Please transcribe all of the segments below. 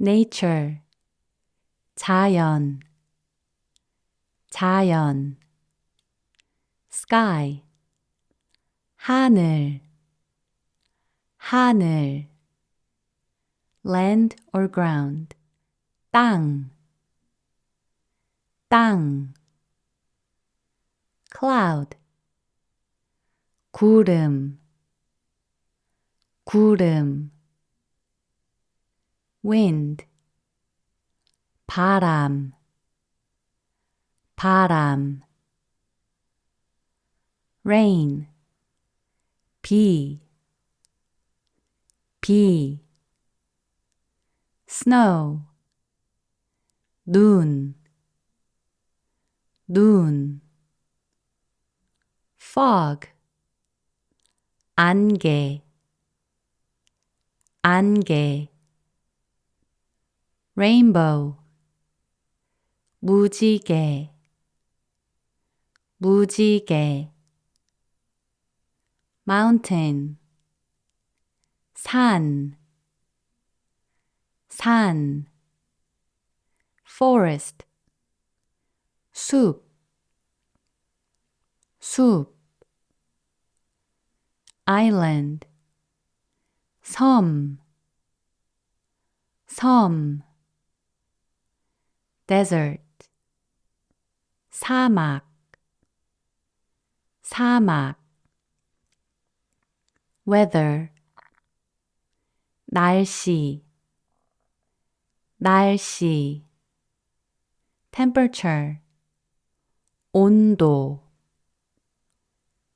nature, 자연, 자연, sky, 하늘, 하늘, land or ground, 땅, 땅, cloud, 구름, 구름, wind, 바람, 바람, rain, 비, 비, snow, 눈, 눈, fog, 안개, 안개, rainbow, 무지개, 무지개, mountain, 산, 산, forest, 숲, 숲, island, 섬, 섬, desert, 사막, 사막, weather, 날씨, 날씨, temperature, 온도,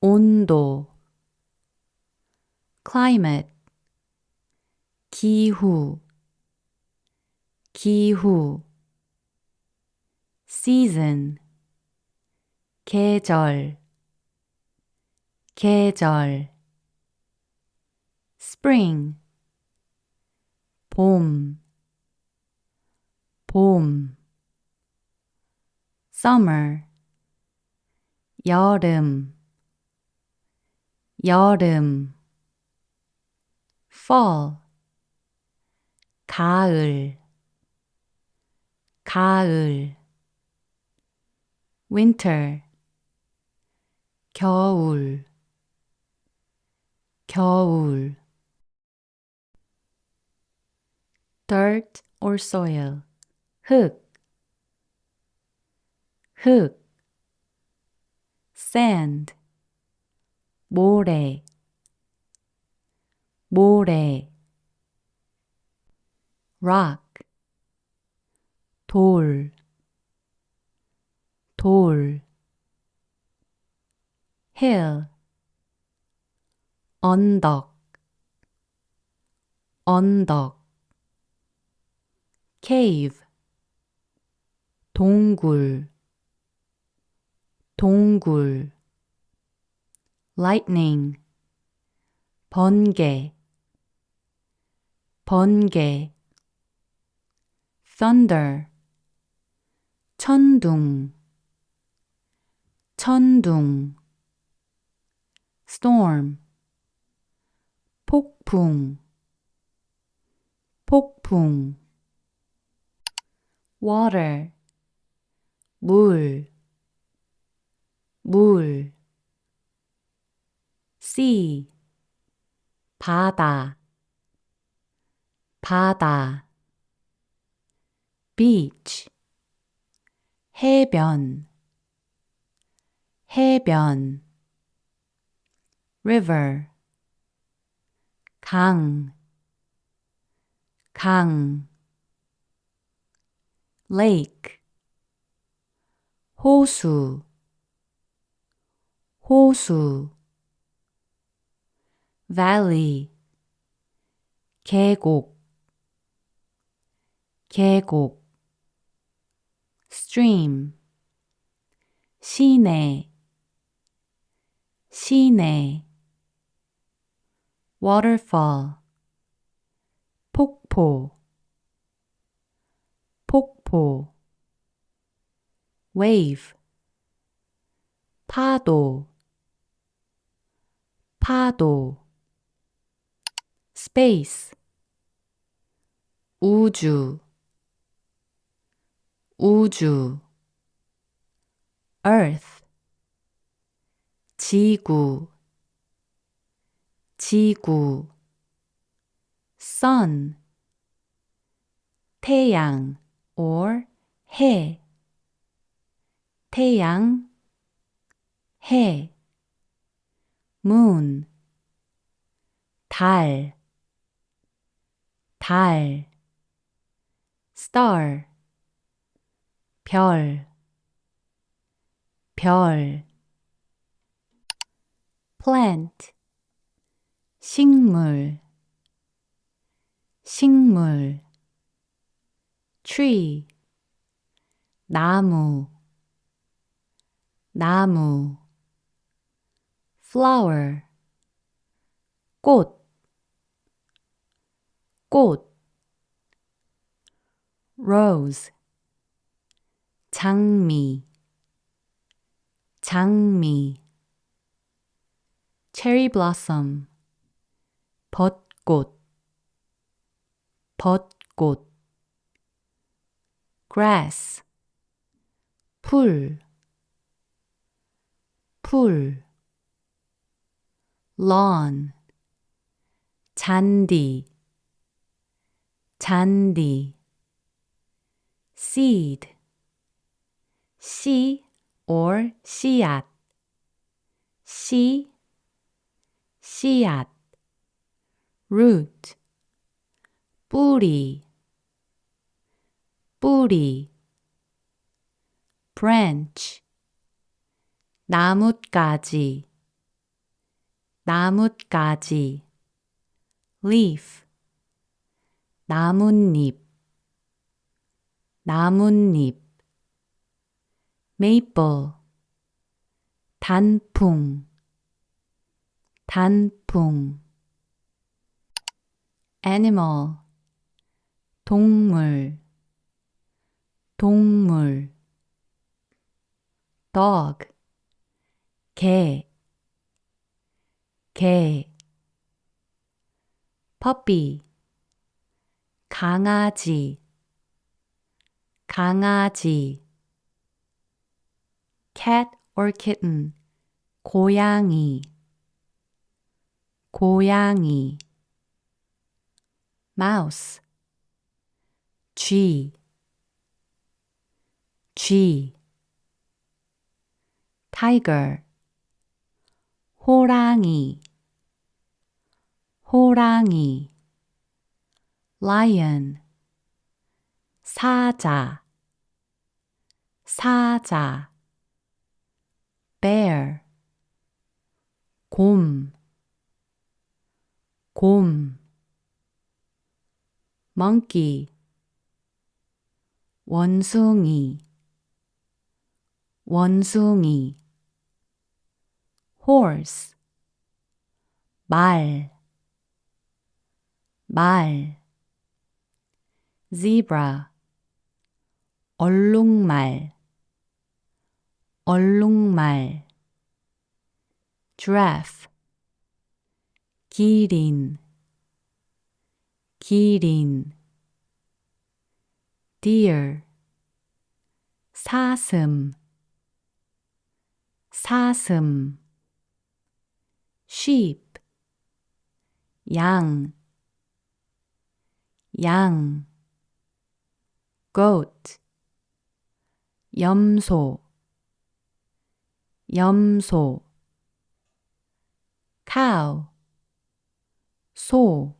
온도, climate, 기후, 기후, season, 계절, 계절, spring, 봄, 봄, summer, 여름, 여름, fall, 가을, 가을, winter, 겨울, 겨울, dirt or soil, 흙, 흙, sand, 모래, 모래, rock, 돌, 돌, hill, 언덕, 언덕, cave, 동굴, 동굴, lightning, 번개, 번개, thunder, 천둥, 천둥, storm, 폭풍, 폭풍, water, 물, 물, sea, 바다, 바다, beach, 해변, 해변, river, 강, 강, lake, 호수, 호수, valley, 계곡, 계곡, stream, 시내, 시내, waterfall, 폭포, 폭포, wave, 파도, 파도, space, 우주, 우주. earth, 지구, 지구. sun, 태양 or 해, 태양, 해. moon, 달, 달. star, 별, 별. plant, 식물, 식물. tree, 나무, 나무. flower, 꽃, 꽃. rose, 장미, 장미. cherry blossom, 벚꽃, 벚꽃. grass, 풀, 풀. lawn, 잔디, 잔디. seed, 씨 or 씨앗, 씨, 씨앗. root, 뿌리, 뿌리. branch, 나뭇가지, 나뭇가지. leaf, 나뭇잎, 나뭇잎. maple, 단풍, 단풍. animal, 동물, 동물. dog, 개, 개. puppy, 강아지, 강아지. cat or kitten, 고양이, 고양이. mouse, 쥐, 쥐. tiger, 호랑이, 호랑이. lion, 사자, 사자. bear, 곰, 곰. monkey, 원숭이, 원숭이. horse, 말, 말. zebra, 얼룩말, 얼룩말. giraffe, 기린, 기린. deer, 사슴, 사슴. sheep, 양, 양. goat, 염소, 염소. cow, 소,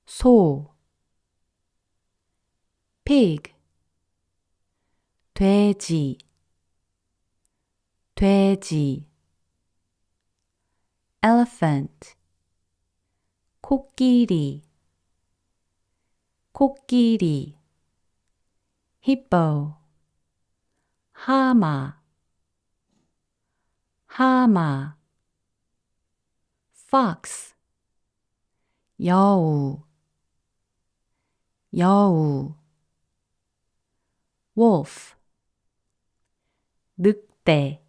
소. pig, 돼지, 돼지. elephant, 코끼리, 코끼리. hippo, 하마, 하마. fox, 여우, 여우. wolf, 늑대,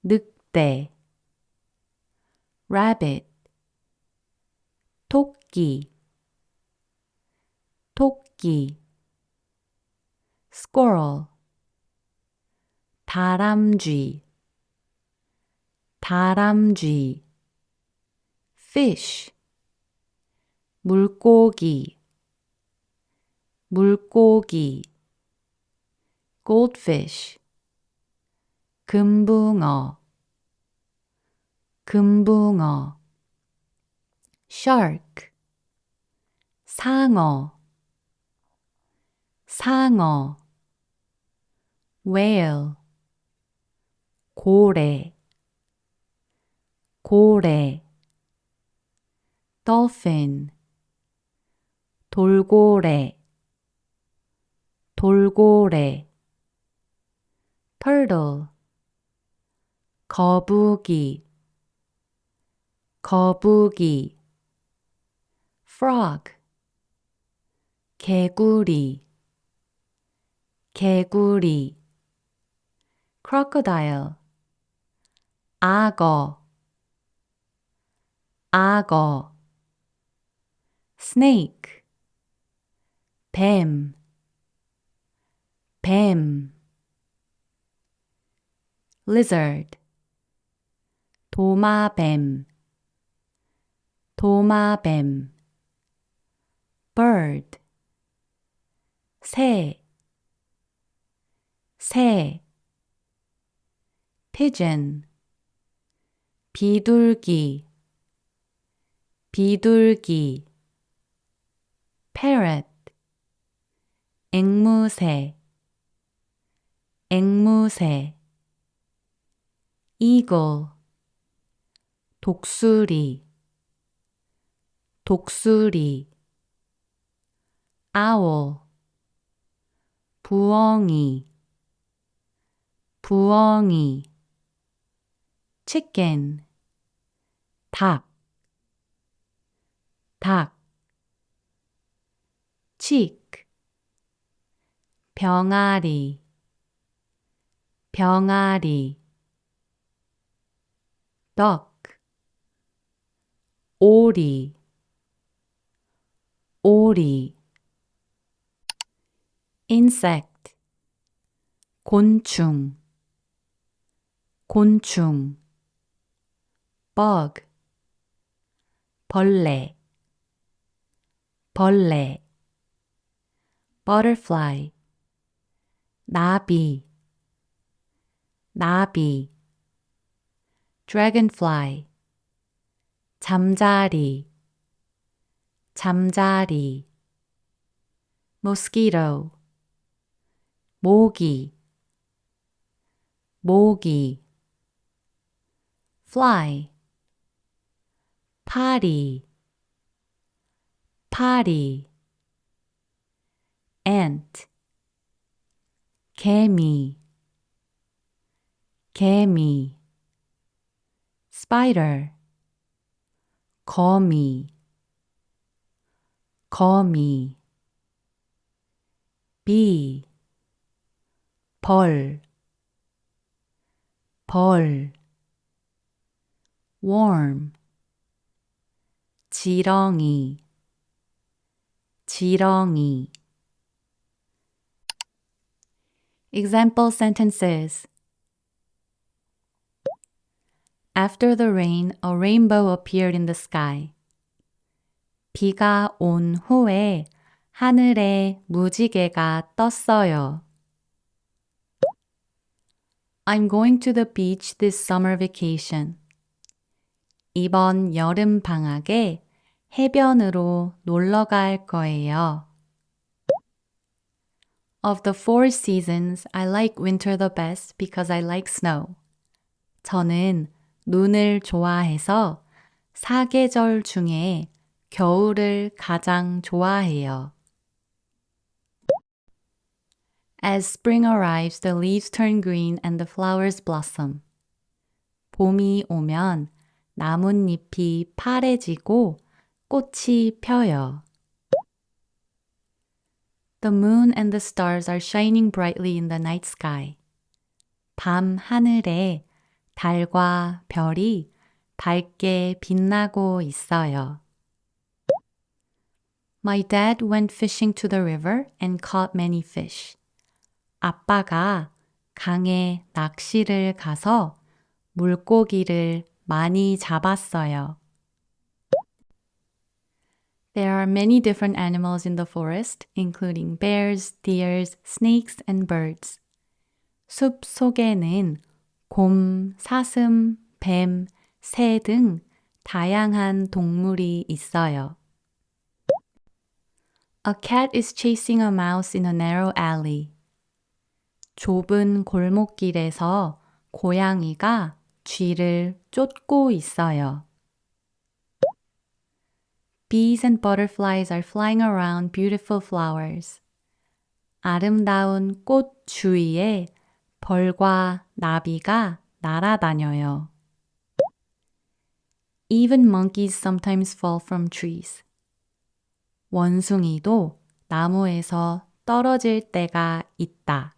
늑대. rabbit, 토끼, 토끼. squirrel, 다람쥐, 다람쥐. fish, 물고기, 물고기. goldfish, 금붕어, 금붕어. shark, 상어, 상어. whale, 고래, 고래. dolphin, 돌고래, 돌고래. turtle, 거북이, 거북이. frog, 개구리, 개구리. crocodile, 악어, 악어. snake, 뱀, 뱀. lizard, 도마뱀, 도마뱀. bird, 새, 새. pigeon, 비둘기, 비둘기. parrot, 앵무새, 앵무새. eagle, 독수리, 독수리. owl, 부엉이, 부엉이. chicken, 닭, 닭. chick, 병아리, 병아리. duck, 오리, 오리. insect, 곤충, 곤충. bug, 벌레, 벌레. butterfly, 나비, 나비. dragonfly, 잠자리, 잠자리. mosquito, 모기, 모기. fly, 파리, 파리. ant, 개미, 개미. spider, 거미, 거미. bee, 벌, 벌. worm, 지렁이, 지렁이. example sentences. After the rain, a rainbow appeared in the sky. 비가 온 후에 하늘에 무지개가 떴어요. I'm going to the beach this summer vacation. 이번 여름 방학에 해변으로 놀러 갈 거예요. Of the four seasons, I like winter the best because I like snow. 저는 눈을 좋아해서 사계절 중에 겨울을 가장 좋아해요. As spring arrives, the leaves turn green and the flowers blossom. 봄이 오면 나뭇잎이 파래지고 꽃이 펴요. The moon and the stars are shining brightly in the night sky. 밤 하늘에 달과 별이 밝게 빛나고 있어요. My dad went fishing to the river and caught many fish. 아빠가 강에 낚시를 가서 물고기를 많이 잡았어요. There are many different animals in the forest, including bears, deers, snakes, and birds. 숲 속에는 곰, 사슴, 뱀, 새 등 다양한 동물이 있어요. A cat is chasing a mouse in a narrow alley. 좁은 골목길에서 고양이가 쥐를 쫓고 있어요. Bees and butterflies are flying around beautiful flowers. 아름다운 꽃 주위에 벌과 나비가 날아다녀요. Even monkeys sometimes fall from trees. 원숭이도 나무에서 떨어질 때가 있다.